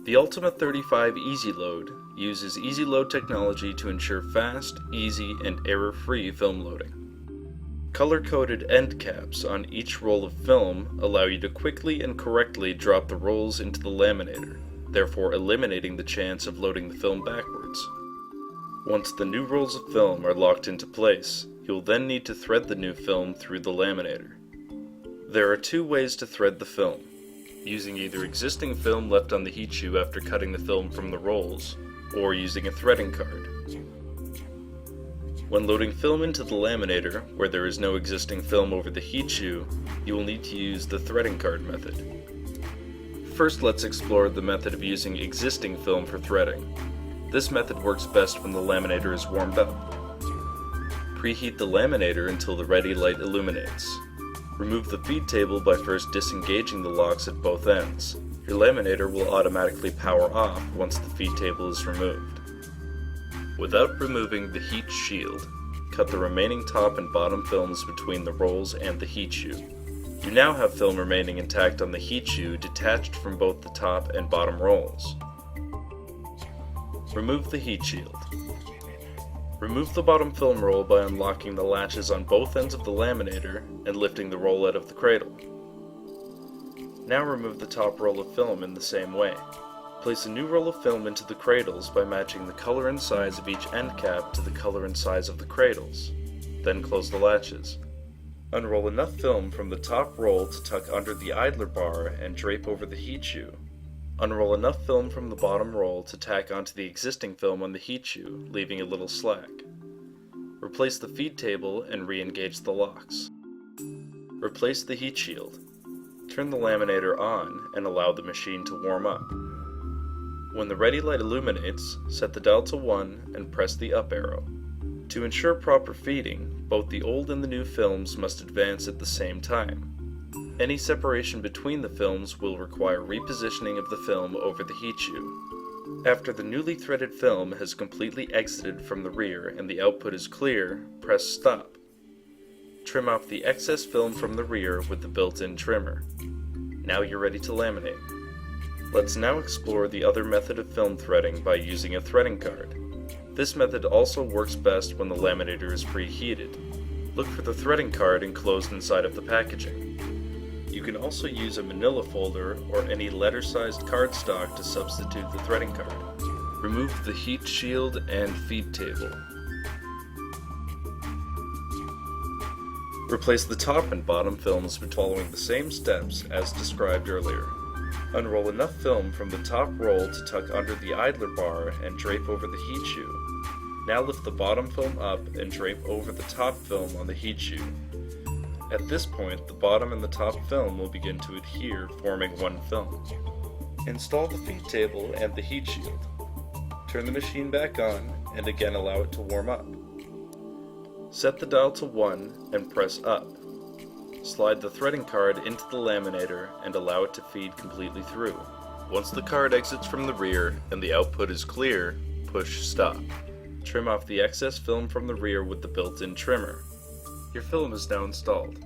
The Ultima 35 EZLoad uses EZLoad technology to ensure fast, easy, and error-free film loading. Color-coded end caps on each roll of film allow you to quickly and correctly drop the rolls into the laminator, therefore eliminating the chance of loading the film backwards. Once the new rolls of film are locked into place, you will then need to thread the new film through the laminator. There are two ways to thread the film, using either existing film left on the heat shoe after cutting the film from the rolls, or using a threading card. When loading film into the laminator, where there is no existing film over the heat shoe, you will need to use the threading card method. First, let's explore the method of using existing film for threading. This method works best when the laminator is warmed up. Preheat the laminator until the ready light illuminates. Remove the feed table by first disengaging the locks at both ends. Your laminator will automatically power off once the feed table is removed. Without removing the heat shield, cut the remaining top and bottom films between the rolls and the heat shoe. You now have film remaining intact on the heat shoe detached from both the top and bottom rolls. Remove the heat shield. Remove the bottom film roll by unlocking the latches on both ends of the laminator and lifting the roll out of the cradle. Now remove the top roll of film in the same way. Place a new roll of film into the cradles by matching the color and size of each end cap to the color and size of the cradles. Then close the latches. Unroll enough film from the top roll to tuck under the idler bar and drape over the heat shoe. Unroll enough film from the bottom roll to tack onto the existing film on the heat shoe, leaving a little slack. Replace the feed table and re-engage the locks. Replace the heat shield. Turn the laminator on and allow the machine to warm up. When the ready light illuminates, set the dial to 1 and press the up arrow. To ensure proper feeding, both the old and the new films must advance at the same time. Any separation between the films will require repositioning of the film over the heat shoe. After the newly threaded film has completely exited from the rear and the output is clear, press stop. Trim off the excess film from the rear with the built-in trimmer. Now you're ready to laminate. Let's now explore the other method of film threading by using a threading card. This method also works best when the laminator is preheated. Look for the threading card enclosed inside of the packaging. You can also use a manila folder or any letter-sized cardstock to substitute the threading card. Remove the heat shield and feed table. Replace the top and bottom films following the same steps as described earlier. Unroll enough film from the top roll to tuck under the idler bar and drape over the heat shoe. Now lift the bottom film up and drape over the top film on the heat shoe. At this point, the bottom and the top film will begin to adhere, forming one film. Install the feed table and the heat shield. Turn the machine back on and again allow it to warm up. Set the dial to 1 and press up. Slide the threading card into the laminator and allow it to feed completely through. Once the card exits from the rear and the output is clear, push stop. Trim off the excess film from the rear with the built-in trimmer. Your film is now installed.